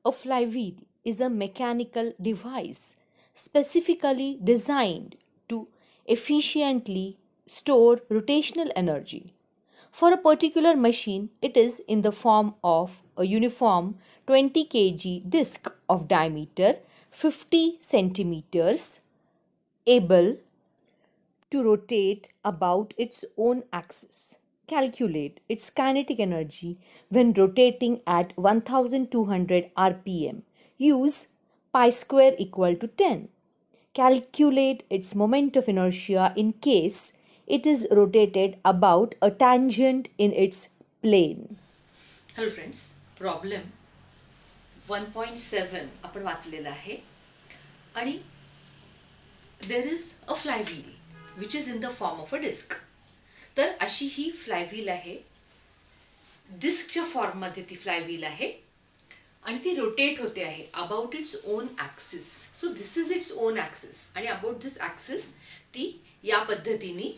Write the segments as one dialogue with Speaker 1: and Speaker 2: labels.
Speaker 1: A flywheel is a mechanical device specifically designed to efficiently store rotational energy. For a particular machine, it is in the form of a uniform 20 kg disc of diameter 50 centimeters, able to rotate about its own axis. Calculate its kinetic energy when rotating at 1200 rpm. Use pi square equal to 10. Calculate its moment of inertia in case it is rotated about a tangent in its plane.
Speaker 2: Hello friends, problem 1.7 आपण वाचलेला आहे आणि there is a flywheel which is in the form of a disc. तर अशी ही flywheel आहे, डिस्कच्या फॉर्ममध्ये ती flywheel आहे आणि ती रोटेट होते आहे about its own axis. So this is its own axis आणि अबाउट दिस ॲक्सिस ती या पद्धतीने,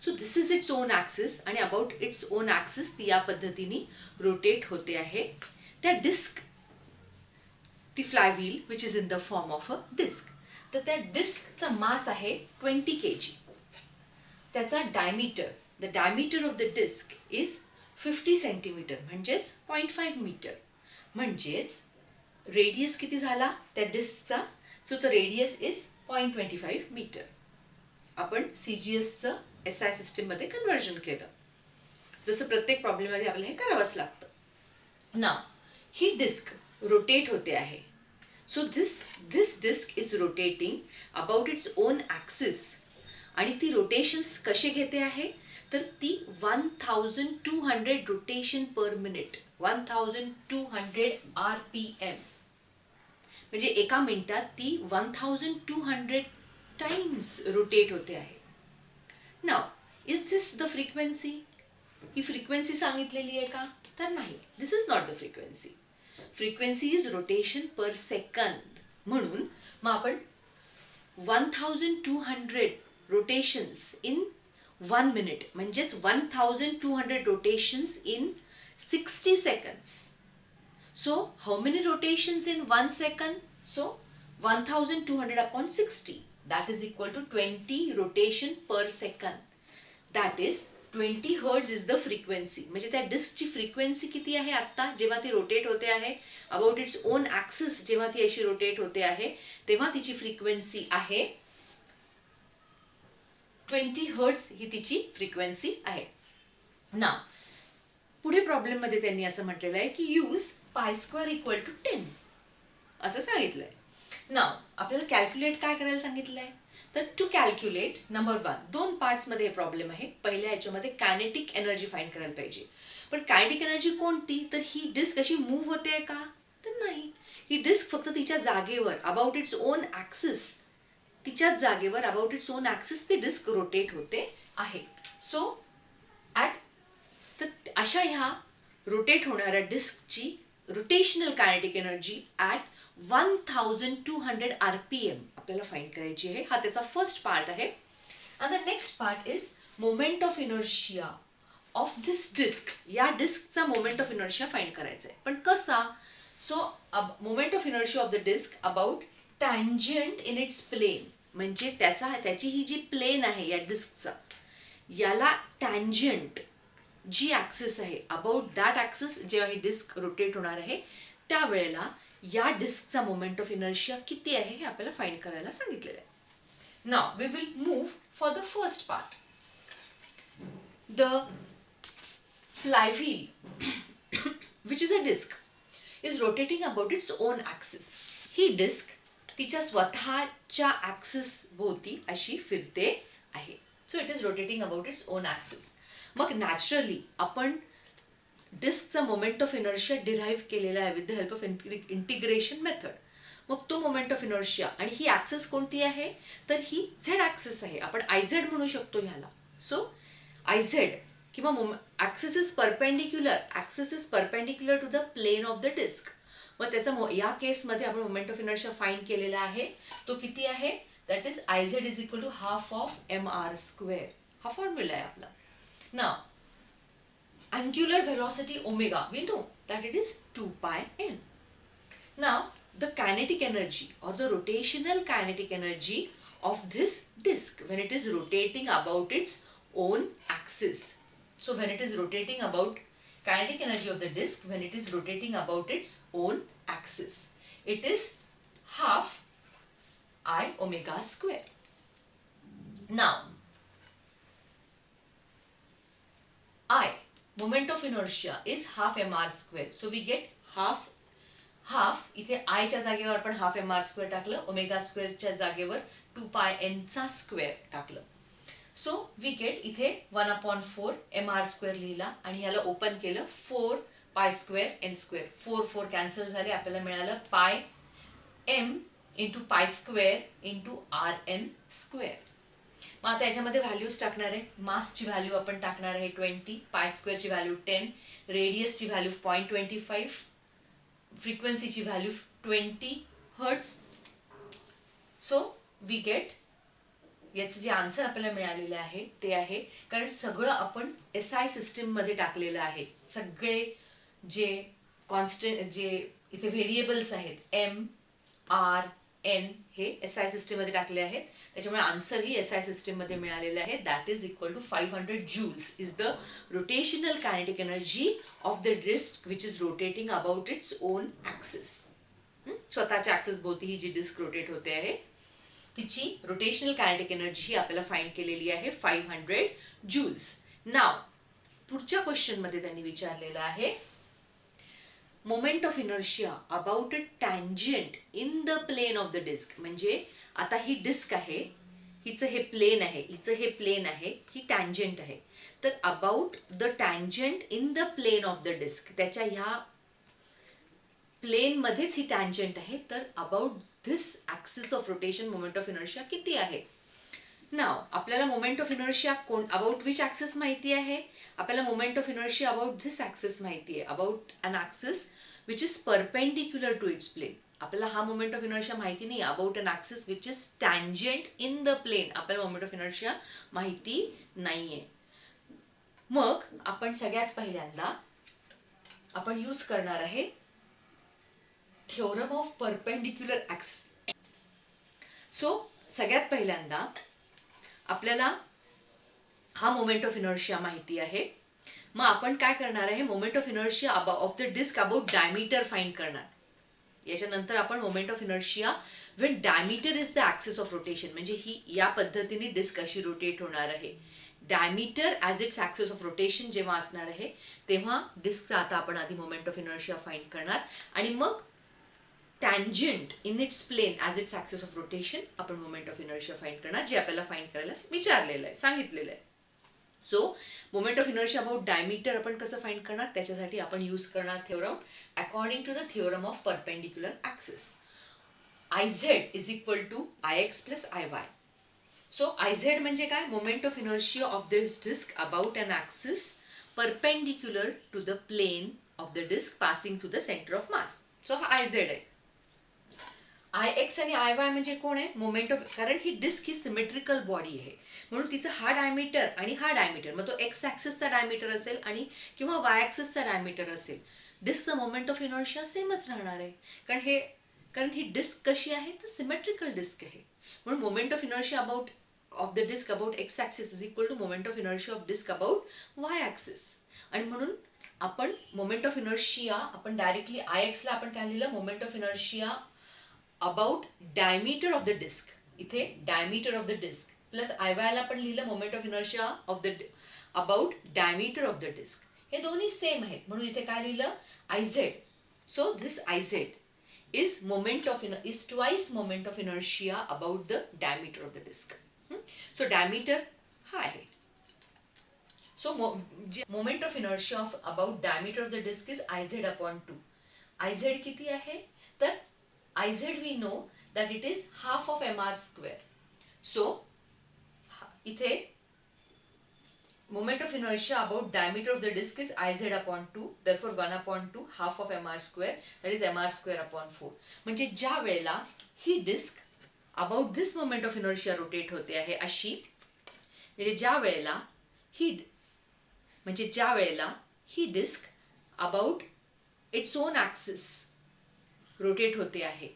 Speaker 2: so this is its own axis आणि अबाउट इट्स ओन ॲक्सिस ती या पद्धतीने रोटेट होते आहे. त्या डिस्क, ती flywheel which is in the form of a disc. तर त्या डिस्कचा मास आहे 20 kg. त्याचा diameter, the diameter of the disc is 50 centimetre म्हणजेच 0.5 मीटर. म्हणजेच रेडियस किती झाला त्या डिस्कचा? So the radius is 0.25 metre. आपण CGSचं SI सिस्टीममध्ये कन्व्हर्जन केलं, जसं प्रत्येक प्रॉब्लेममध्ये आपल्याला हे करावंच लागतं. नाव ही डिस्क रोटेट होते आहे. So this disc is rotating about its own axis आणि ती रोटेशन्स कसे घेते आहे तर ती 1200 रोटेशन पर मिनिट, 1200 RPM, म्हणजे एका मिनिटात ती 1200 टाइम्स रोटेट होते आहे. Now is this the frequency? ही फ्रिक्वेन्सी सांगितलेली आहे का? तर नाही, this is not the frequency. Frequency is rotation per second. म्हणून मग आपण 1200 रोटेशन्स इन 1 मिनिट म्हणजेच 1200 rotations in 60 seconds. So how many rotations in 1 second? So 1200 upon 60, that is equal to 20 rotation per second. That is 20 hertz is the frequency. म्हणजे त्या डिस्कची frequency किती आहे आता जेव्हा ती रोटेट होते आहे अबाउट इट्स ओन ॲक्सिस, जेव्हा ती अशी रोटेट होते आहे तेव्हा तिची फ्रिक्वेन्सी आहे 20 हर्ट्ज. ही तिची फ्रिक्वेन्सी आहे. ना पुढे प्रॉब्लेम मध्ये त्यांनी असं म्हटलेलं आहे की use pi square equal to 10 असं सांगितलंय. नाव आपल्याला कॅल्क्युलेट काय करायला सांगितलंय तर टू कॅल्क्युलेट नंबर 1, 2 पार्ट्स मध्ये हे प्रॉब्लेम आहे. पहिल्या याच्यामध्ये कायनेटिक एनर्जी फाइंड करायला पाहिजे. पण कायनेटिक एनर्जी कोणती? तर ही डिस्क अशी मूव्ह होते का? तर नाही. ही डिस्क फक्त तिच्या जागेवर अबाउट इट्स ओन ॲक्सिस, तिच्याच जागेवर अबाउट इट्स ओन ॲक्सिस ती डिस्क रोटेट होते आहे. सो ॲट, तर अशा ह्या रोटेट होणाऱ्या डिस्कची rotational kinetic energy at 1200 RPM आपल्याला फाइंड करायची आहे. हा त्याचा फर्स्ट पार्ट आहे. And the next part is moment of inertia of this disc. या डिस्कचा मोमेंट ऑफ इनर्शिया फाइंड करायचा आहे. पण कसा? So moment of inertia of the disc about tangent in its plane, म्हणजे त्याची ही जी प्लेन आहे या डिस्कचा, याला टँजंट जी ॲक्सिस आहे अबाउट दॅट ॲक्सिस जेव्हा ही डिस्क रोटेट होणार आहे त्यावेळेला या डिस्कचा मोमेंट ऑफ इनर्शिया किती आहे हे आपल्याला फाइंड करायला सांगितलेलं आहे. Now we will move for the first part. The flywheel which is a disk is rotating about its own axis. ही डिस्क तिच्या स्वतःच्या ॲक्सिस भोवती अशी फिरते आहे. So it is rotating about its own axis. मग नॅचरली आपण डिस्कचा मोमेंट ऑफ इनर्शिया डिराईव्ह केलेला आहे with the help of integration method. मग तो मोमेंट ऑफ इनर्शिया आणि ही ॲक्सिस कोणती आहे तर ही झेड ॲक्सिस आहे. आपण IZ म्हणू शकतो ह्याला. सो IZ किंवा axis is perpendicular to the plane of the disc. मग त्याचा या केसमध्ये आपण मोमेंट ऑफ इनर्शिया फाइंड केलेला आहे. तो किती आहे? That is IZ is equal to half of mr². हा फॉर्म्युला आहे आपला. Now, angular velocity omega, we know that it is 2 pi n. Now, the kinetic energy or the rotational kinetic energy of this disk when it is rotating about its own axis. So, when it is rotating about kinetic energy of the disk when it is rotating about its own axis, it is half I omega square. Now, I, moment of inertia, is half mr square. So, we get half इथे I च्या जागेवर आपण half M R square टाकलं, omega स्क्वेअरच्या जागेवर 2 पाय n चा square टाकलं. So we gate इथे 1/4 एम आर स्क्वेअर लिहिला आणि याला ओपन केलं 4 pi square N square. 4 cancel झाले, आपल्याला मिळालं pi M into pi square into R N square. मग आता याच्यामध्ये व्हॅल्यूज टाकणार आहे. मासची व्हॅल्यू आपण टाकणार आहे 20, पाय स्क्वेअरची व्हॅल्यू 10, रेडियसची व्हॅल्यू 0.25, फ्रिक्वेन्सीची value 20 hertz. So we get याचं जे आन्सर आपल्याला मिळालेलं आहे ते आहे, कारण सगळं आपण SI सिस्टीम मध्ये टाकलेलं आहे. सगळे जे कॉन्स्टंट जे इथे व्हेरिएबल्स आहेत एम आर एन हे SI सिस्टीम मध्ये टाकले आहेत, त्याच्यामुळे आन्सर ही SI सिस्टीम मध्ये मिळालेलं आहे. That is equal to 500 joules is the rotational kinetic energy of the disc which is rotating about its own axis. स्वतःच्या ऍक्सिस भोवती ही जी डिस्क रोटेट होते आहे तिची रोटेशनल कायनेटिक एनर्जी ही आपल्याला फाइंड केलेली आहे 500 joules. नाव पुढच्या क्वेश्चन मध्ये त्यांनी विचारलेलं आहे moment of inertia about a tangent in the plane of the disc. म्हणजे आता ही डिस्क आहे, हिचं हे प्लेन आहे, हिचं हे प्लेन आहे, ही टँजंट आहे. तर about the tangent in the plane of the disc, त्याच्या ह्या प्लेन मध्येच ही टँजंट आहे, तर about this axis of rotation moment of inertia किती आहे. नाव आपल्याला moment of inertia about which axis माहिती आहे, आपल्याला moment of inertia about this axis माहिती आहे, about an axis which is perpendicular to its plane. आपल्याला हा मोमेंट ऑफ इनर्शिया माहिती नाही, about an axis which is tangent in the plane आपल्याला मोमेंट ऑफ इनर्शिया माहिती नाहीये. मग आपण सगळ्यात पहिल्यांदा आपण यूज करणार आहे theorem of perpendicular axis. So सगळ्यात पहिल्यांदा आपल्याला हा मोमेंट ऑफ इनर्शिया माहिती आहे. मग आपण काय करणार आहे, moment of inertia of the disc about diameter find करणार. याच्यानंतर आपण moment of inertia when diameter is the axis of rotation, म्हणजे ही या पद्धतीने डिस्क अशी रोटेट होणार आहे. Diameter as its axis of rotation जेव्हा असणार आहे तेव्हा डिस्कचा आता आपण आधी मोमेंट ऑफ इनर्शिया फाइंड करणार आणि मग tangent in its plane as its axis of rotation आपण मोमेंट ऑफ इनर्शिया फाइंड करणार, जे आपल्याला फाइंड करायला विचारलेलं आहे, सांगितलेलं आहे. So moment of inertia about diameter आपण कसं फाइंड करणार, त्याच्यासाठी आपण यूज करणार theorem according to the theorem of perpendicular axis. IZ is equal to IX plus IY. So IZ म्हणजे काय, moment of inertia of this disc about an axis perpendicular to the plane of the disc passing through the centre of mass. So हा IZ आहे. IX आणि IY म्हणजे कोण आहे, moment of, कारण ही disk ही symmetrical body आहे म्हणून तिचा हा डायमीटर आणि हा डायमीटर, मग तो एक्स ऍक्सिसचा डायमीटर असेल आणि किंवा वाय ऍक्सिसचा डायमीटर असेल, डिस्कचा मोमेंट ऑफ इनर्शिया सेमच राहणार आहे. कारण ही डिस्क कशी आहे तर सिमेट्रिकल डिस्क आहे, म्हणून moment of inertia about of the disc about X axis is equal to moment of inertia of disc about Y axis. आणि म्हणून आपण मोमेंट ऑफ इनर्शिया आपण डायरेक्टली IX ला आपण काय लिहिलं, moment of inertia about diameter of the disc, इथे diameter of the disc plus IY ला आपण लिहिलं moment of inertia of the about diameter of the disc. हे दोन्ही सेम आहेत म्हणून इथे काय लिहिलं IZ. So this IZ is moment of is twice moment of inertia about the diameter of the disk. So diameter हा आहे. So moment of inertia of about diameter of the disk is IZ upon 2. IZ किती आहे तर IZ we know that it is half of mr square. So इथे moment of inertia about diameter of the disk is IZ upon 2, therefore 1/2 half of mr square, that is mr square upon 4. म्हणजे ज्या वेळेला ही disc about this moment of inertia rotate होते आहे अशी, म्हणजे ज्या वेळेला ही disc about its own axis rotate होते आहे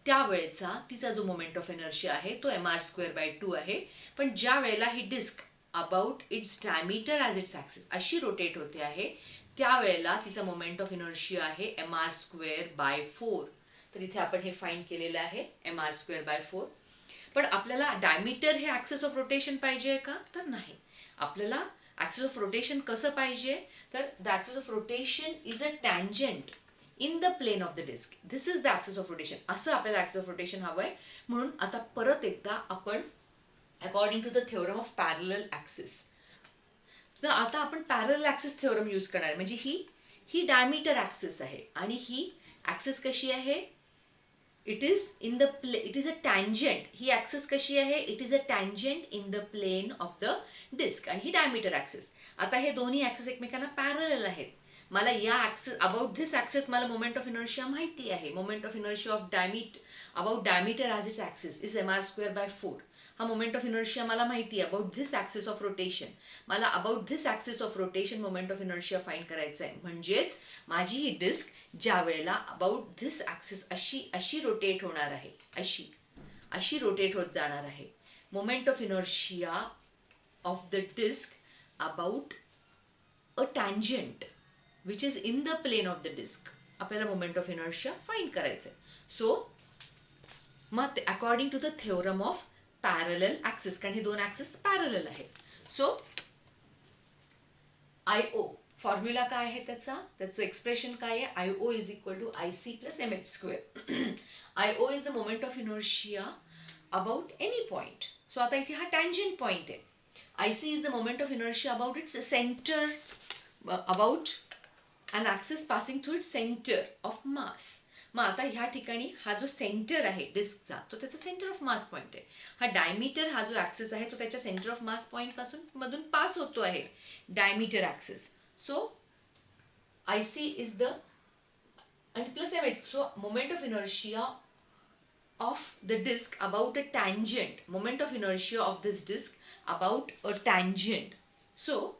Speaker 2: त्यावेळेचा तिचा जो मोमेंट ऑफ इनर्शिया आहे तो mr²/2 आहे. पण ज्या वेळेला ही disc about its diameter as its axis अशी रोटेट होते आहे त्यावेळेला तिचा मोमेंट ऑफ इनर्शिया आहे mr²/4. तर इथे आपण हे फाइंड केलेलं आहे mr²/4. पण आपल्याला डायमीटर हे ॲक्सिस ऑफ रोटेशन पाहिजे आहे का? तर नाही. आपल्याला ॲक्सिस ऑफ रोटेशन कसं पाहिजे? तर the axis of rotation is a tangent in the plane of the disc. This is the axis of rotation. असं आपल्याला ॲक्सिस ऑफ रोटेशन हवंय. म्हणून आता परत एकदा आपण according to the theorem of parallel axis, तर आता आपण पॅरलल ॲक्सिस थेओरम यूज करणार आहे. म्हणजे ही डायमीटर ॲक्सिस आहे आणि ही ॲक्सिस कशी आहे? It is a tangent. ही ॲक्सिस कशी आहे? It is a tangent in the plane of the disc आणि ही डायमीटर ॲक्सिस. आता हे दोन्ही ॲक्सिस एकमेकांना पॅरलल आहेत. मला या ॲक्सिस अबाउट धिस ॲक्सिस मला मोमेंट ऑफ इनर्शिया माहिती आहे. Moment of inertia of about diameter as its axis is mr²/4. हा मोमेंट ऑफ इनर्शिया मला माहिती आहे about this axis of rotation. मला about this axis of rotation moment of inertia find करायचं आहे. म्हणजेच माझी ही डिस्क ज्या वेळेला अबाउट धिस ॲक्सिस अशी रोटेट होणार आहे, अशी रोटेट होत जाणार आहे. Moment of inertia of the disc about a tangent which is in the plane of the disk. आपल्याला मोमेंट ऑफ इनर्शिया फाइंड करायचं आहे. सो मग according to the theorem of parallel axis, कारण हे दोन ॲक्सिस पॅरलल आहेत. So IO formula काय आहे त्याचं एक्सप्रेशन काय आहे? IO is equal to IC plus mh². IO is the moment of inertia about any point. So आता इथे हा टँजंट पॉइंट आहे. IC is the moment of inertia about its centre, about an axis passing through its center of mass. मग आता ह्या ठिकाणी हा जो सेंटर आहे डिस्कचा तो त्याचा सेंटर ऑफ मास पॉइंट आहे. हा डायमीटर हा जो ॲक्सिस आहे तो त्याच्या सेंटर ऑफ मास पॉइंट पासून मधून पास होतो आहे diameter axis. So IC is the आणि plus mh. So moment of inertia of the disk about a tangent, moment of inertia of this disk about a tangent. So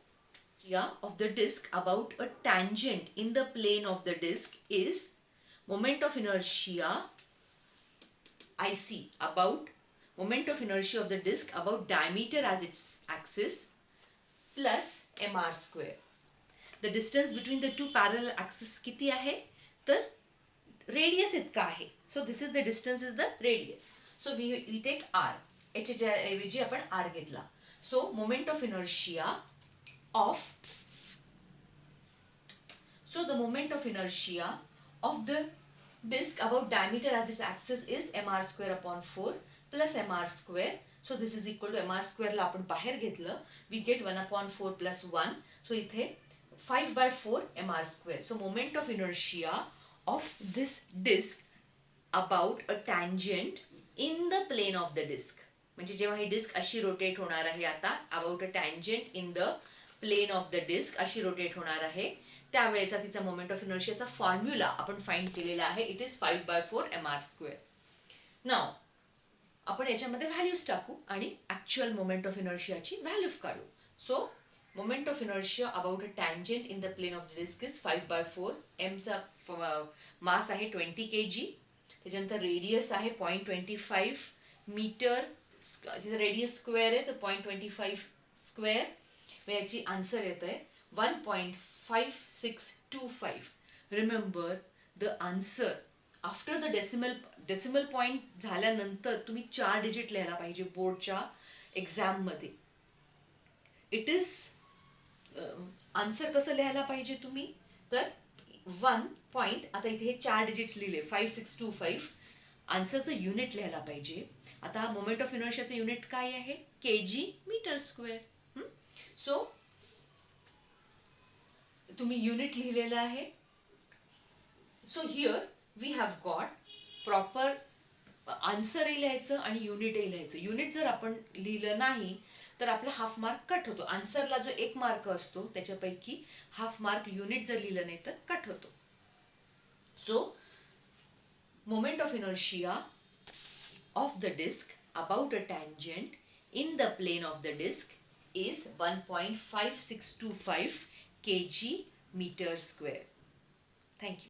Speaker 2: of the disk about a tangent in the plane of the disk is moment of inertia IC about moment of inertia of the disk about diameter as its axis plus mr². The distance between the two parallel axes किती आहे? तर radius इतका आहे. So this is the distance is the radius. So we take r. ह्याच्या ऐवजी आपण r घेतला. So moment of inertia of the moment of inertia of the disk about diameter as its axis is mr²/4 plus mr². So this is equal to mr² ला आपण बाहेर घेतलं, we get 1/4 plus 1. So इथे 5/4 mr². So moment of inertia of this disk about a tangent in the plane of the disk. म्हणजे जेव्हा ही disk अशी rotate होणार आहे आता about a tangent in the plane of the disc अशी rotate होणार आहे त्यावेळेचा तिचा मोमेंट ऑफ इनर्शियाचा फॉर्म्युला आपण फाइंड केलेला आहे. It is 5/4 mr². नाव आपण याच्यामध्ये व्हॅल्यूज टाकू आणि ऍक्च्युअल मोमेंट ऑफ इनर्शियाची व्हॅल्यू काढू. So moment of inertia about a tangent in the plane of the disc is 5/4. चा मास आहे 20 kg. त्याच्यानंतर रेडियस आहे 0.25 मीटर. तिथे रेडियस स्क्वेअर आहे तर 0.25 स्क्वेअर. मग याची आन्सर येतोय 1.5625. Remember the answer after the decimal point झाल्यानंतर तुम्ही 4 डिजिट लिहायला पाहिजे बोर्डच्या एक्झाम मध्ये. इट इज आन्सर कसं लिहायला पाहिजे तुम्ही? तर 1 पॉइंट, आता इथे हे 4 डिजिट्स लिहिले 5625. आन्सरचं युनिट लिहायला पाहिजे. आता मोमेंट ऑफ इनर्शियाचं युनिट काय आहे? kg metre square. सो तुम्ही युनिट लिहिलेलं आहे. So here we have got proper आन्सरही लिहायचं आणि युनिटही लिहायचं. युनिट जर आपण लिहिलं नाही तर आपला हाफ मार्क कट होतो. आन्सरला जो 1 मार्क असतो त्याच्यापैकी हाफ मार्क युनिट जर लिहिलं नाही तर कट होतो. So moment of inertia of the disk about a tangent in the plane of the disk is 1.5625 kg meter square. Thank you.